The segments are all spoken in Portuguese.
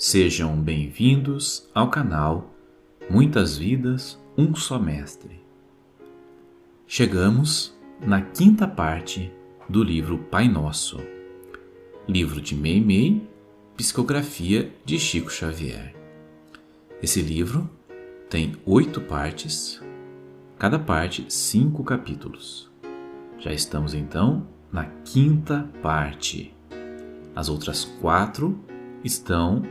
Sejam bem-vindos ao canal Muitas Vidas, um só Mestre. Chegamos na quinta parte do livro Pai Nosso, livro de Meimei, psicografia de Chico Xavier. Esse livro tem 8 partes, cada parte 5 capítulos. Já estamos então na quinta parte. As outras 4 estão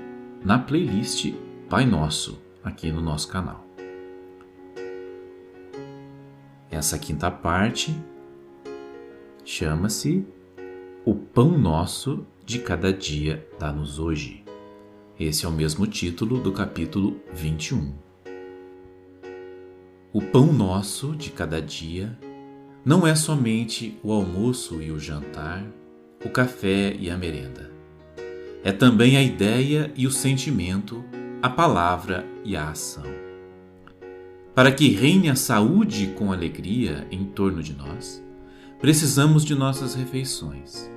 na playlist Pai Nosso, aqui no nosso canal. Essa quinta parte chama-se O Pão Nosso de Cada Dia Dá-nos Hoje. Esse é o mesmo título do capítulo 21. O pão nosso de cada dia não é somente o almoço e o jantar, o café e a merenda. É também a ideia e o sentimento, a palavra e a ação. Para que reine a saúde com alegria em torno de nós, precisamos de nossas refeições,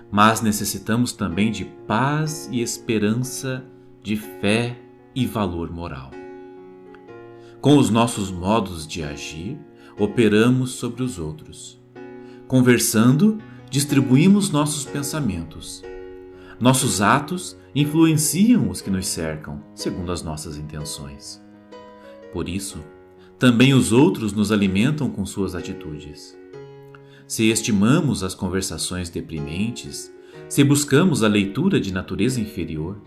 mas necessitamos também de paz e esperança, de fé e valor moral. Com os nossos modos de agir, operamos sobre os outros. Conversando, distribuímos nossos pensamentos. Nossos atos influenciam os que nos cercam, segundo as nossas intenções. Por isso, também os outros nos alimentam com suas atitudes. Se estimamos as conversações deprimentes, se buscamos a leitura de natureza inferior,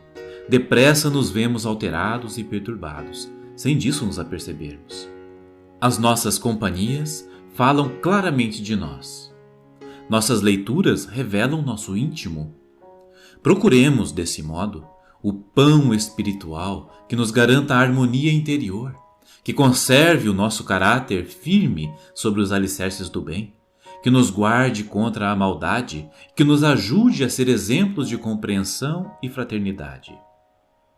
depressa nos vemos alterados e perturbados, sem disso nos apercebermos. As nossas companhias falam claramente de nós. Nossas leituras revelam nosso íntimo. Procuremos, desse modo, o pão espiritual que nos garanta a harmonia interior, que conserve o nosso caráter firme sobre os alicerces do bem, que nos guarde contra a maldade, que nos ajude a ser exemplos de compreensão e fraternidade.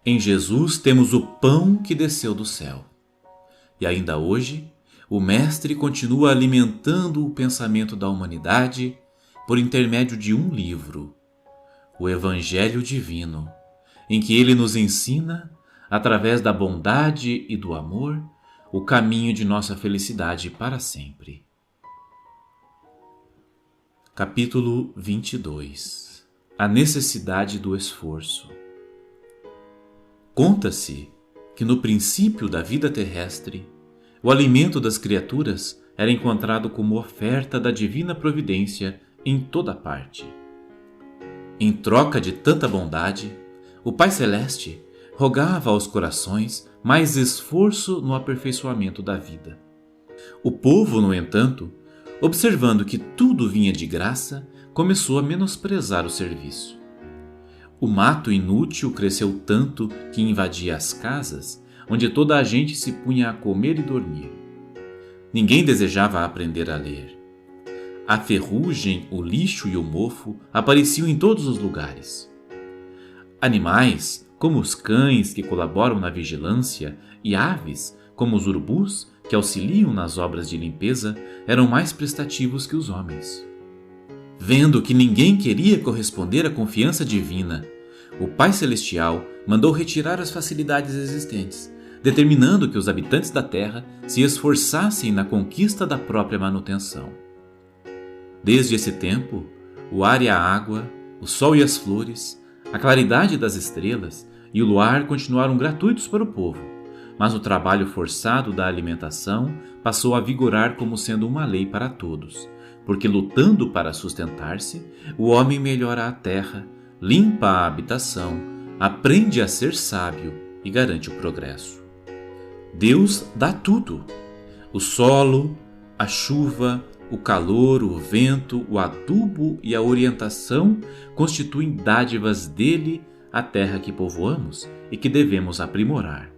Em Jesus temos o pão que desceu do céu. E ainda hoje, o Mestre continua alimentando o pensamento da humanidade por intermédio de um livro, o Evangelho Divino, em que ele nos ensina, através da bondade e do amor, o caminho de nossa felicidade para sempre. Capítulo 22. A necessidade do esforço. Conta-se que no princípio da vida terrestre, o alimento das criaturas era encontrado como oferta da divina providência em toda parte. Em troca de tanta bondade, o Pai Celeste rogava aos corações mais esforço no aperfeiçoamento da vida. O povo, no entanto, observando que tudo vinha de graça, começou a menosprezar o serviço. O mato inútil cresceu tanto que invadia as casas, onde toda a gente se punha a comer e dormir. Ninguém desejava aprender a ler. A ferrugem, o lixo e o mofo apareciam em todos os lugares. Animais, como os cães que colaboram na vigilância, e aves, como os urubus, que auxiliam nas obras de limpeza, eram mais prestativos que os homens. Vendo que ninguém queria corresponder à confiança divina, o Pai Celestial mandou retirar as facilidades existentes, determinando que os habitantes da terra se esforçassem na conquista da própria manutenção. Desde esse tempo, o ar e a água, o sol e as flores, a claridade das estrelas e o luar continuaram gratuitos para o povo, mas o trabalho forçado da alimentação passou a vigorar como sendo uma lei para todos, porque lutando para sustentar-se, o homem melhora a terra, limpa a habitação, aprende a ser sábio e garante o progresso. Deus dá tudo: o solo, a chuva, o calor, o vento, o adubo e a orientação constituem dádivas dele à terra que povoamos e que devemos aprimorar.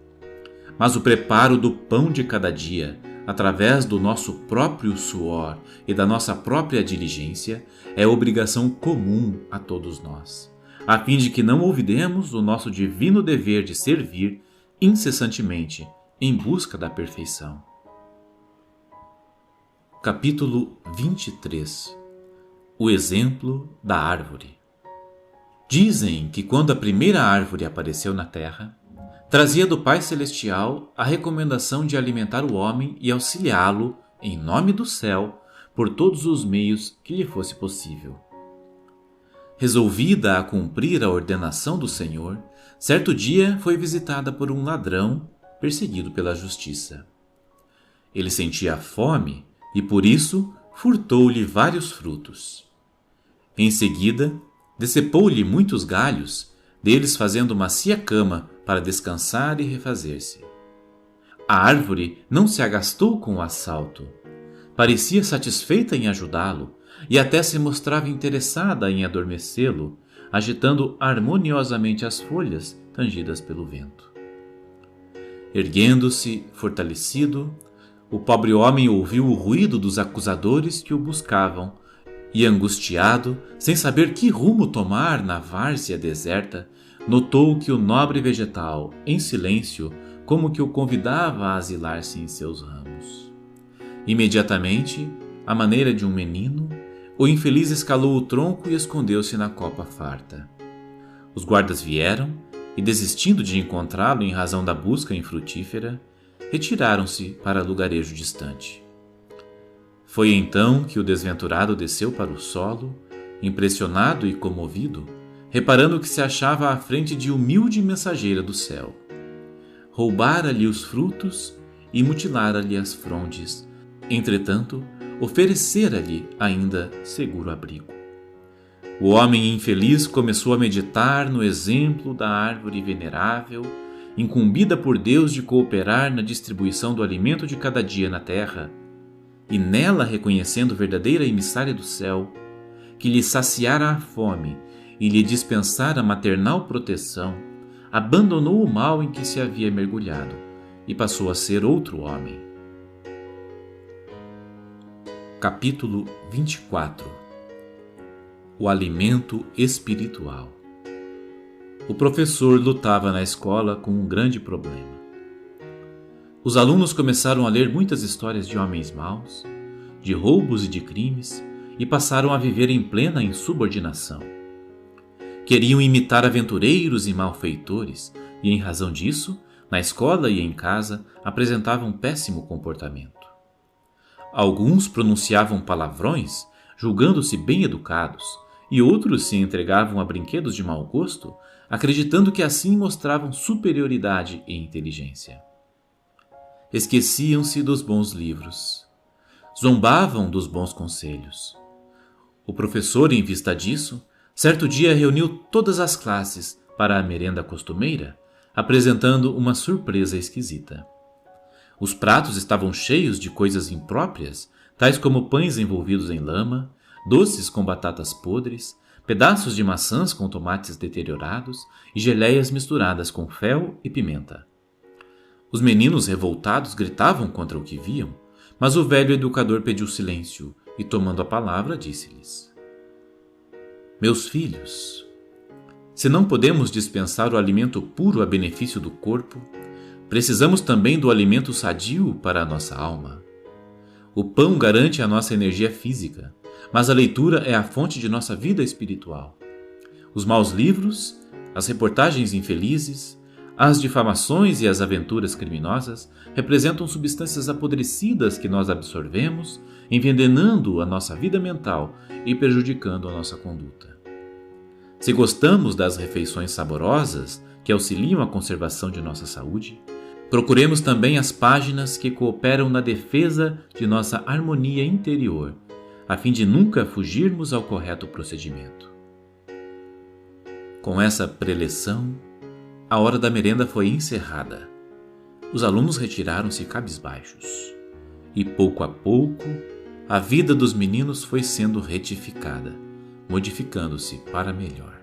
Mas o preparo do pão de cada dia, através do nosso próprio suor e da nossa própria diligência, é obrigação comum a todos nós, a fim de que não olvidemos o nosso divino dever de servir incessantemente em busca da perfeição. Capítulo 23. O exemplo da árvore. Dizem que quando a primeira árvore apareceu na terra, trazia do Pai Celestial a recomendação de alimentar o homem e auxiliá-lo, em nome do céu, por todos os meios que lhe fosse possível. Resolvida a cumprir a ordenação do Senhor, certo dia foi visitada por um ladrão perseguido pela justiça. Ele sentia fome e, por isso, furtou-lhe vários frutos. Em seguida, decepou-lhe muitos galhos, deles fazendo macia cama para descansar e refazer-se. A árvore não se agastou com o assalto. Parecia satisfeita em ajudá-lo e até se mostrava interessada em adormecê-lo, agitando harmoniosamente as folhas tangidas pelo vento. Erguendo-se, fortalecido, o pobre homem ouviu o ruído dos acusadores que o buscavam e, angustiado, sem saber que rumo tomar na várzea deserta, notou que o nobre vegetal, em silêncio, como que o convidava a asilar-se em seus ramos. Imediatamente, à maneira de um menino, o infeliz escalou o tronco e escondeu-se na copa farta. Os guardas vieram e, desistindo de encontrá-lo em razão da busca infrutífera, retiraram-se para lugarejo distante. Foi então que o desventurado desceu para o solo, impressionado e comovido, reparando que se achava à frente de humilde mensageira do céu. Roubara-lhe os frutos e mutilara-lhe as frondes, entretanto, oferecera-lhe ainda seguro abrigo. O homem infeliz começou a meditar no exemplo da árvore venerável, incumbida por Deus de cooperar na distribuição do alimento de cada dia na terra, e nela reconhecendo verdadeira emissária do céu, que lhe saciara a fome e lhe dispensara maternal proteção, abandonou o mal em que se havia mergulhado e passou a ser outro homem. Capítulo 24. O alimento espiritual. O professor lutava na escola com um grande problema. Os alunos começaram a ler muitas histórias de homens maus, de roubos e de crimes, e passaram a viver em plena insubordinação. Queriam imitar aventureiros e malfeitores, e em razão disso, na escola e em casa, apresentavam péssimo comportamento. Alguns pronunciavam palavrões, julgando-se bem educados, e outros se entregavam a brinquedos de mau gosto, acreditando que assim mostravam superioridade e inteligência. Esqueciam-se dos bons livros. Zombavam dos bons conselhos. O professor, em vista disso, certo dia reuniu todas as classes para a merenda costumeira, apresentando uma surpresa esquisita. Os pratos estavam cheios de coisas impróprias, tais como pães envolvidos em lama, doces com batatas podres, pedaços de maçãs com tomates deteriorados e geleias misturadas com fel e pimenta. Os meninos revoltados gritavam contra o que viam, mas o velho educador pediu silêncio e, tomando a palavra, disse-lhes: Meus filhos, se não podemos dispensar o alimento puro a benefício do corpo, precisamos também do alimento sadio para a nossa alma. O pão garante a nossa energia física, mas a leitura é a fonte de nossa vida espiritual. Os maus livros, as reportagens infelizes, as difamações e as aventuras criminosas representam substâncias apodrecidas que nós absorvemos, envenenando a nossa vida mental e prejudicando a nossa conduta. Se gostamos das refeições saborosas que auxiliam a conservação de nossa saúde, procuremos também as páginas que cooperam na defesa de nossa harmonia interior, a fim de nunca fugirmos ao correto procedimento. Com essa preleção, a hora da merenda foi encerrada. Os alunos retiraram-se cabisbaixos. E pouco a pouco, a vida dos meninos foi sendo retificada, modificando-se para melhor.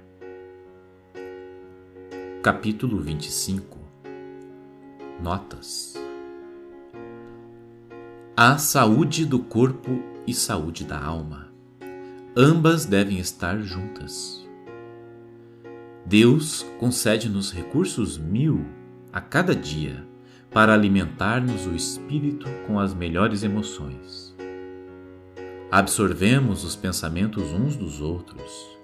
Capítulo 25. Notas. Há saúde do corpo e saúde da alma. Ambas devem estar juntas. Deus concede-nos recursos 1000 a cada dia para alimentar-nos o espírito com as melhores emoções. Absorvemos os pensamentos uns dos outros.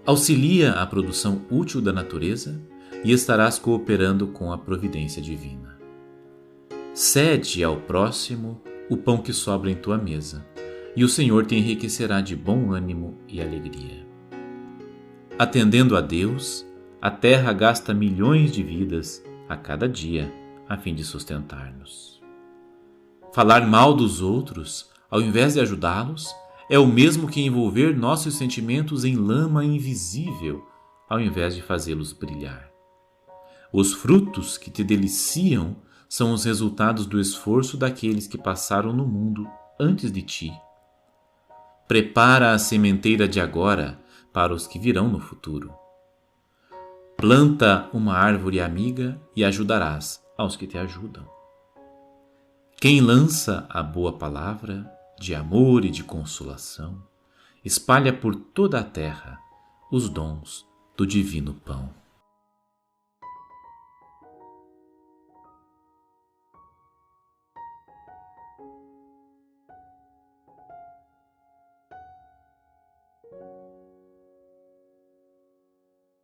Auxilia a produção útil da natureza e estarás cooperando com a providência divina. Cede ao próximo o pão que sobra em tua mesa, e o Senhor te enriquecerá de bom ânimo e alegria. Atendendo a Deus, a terra gasta milhões de vidas a cada dia a fim de sustentar-nos. Falar mal dos outros, ao invés de ajudá-los, é o mesmo que envolver nossos sentimentos em lama invisível, ao invés de fazê-los brilhar. Os frutos que te deliciam são os resultados do esforço daqueles que passaram no mundo antes de ti. Prepara a sementeira de agora para os que virão no futuro. Planta uma árvore amiga e ajudarás aos que te ajudam. Quem lança a boa palavra de amor e de consolação, espalha por toda a terra os dons do divino pão.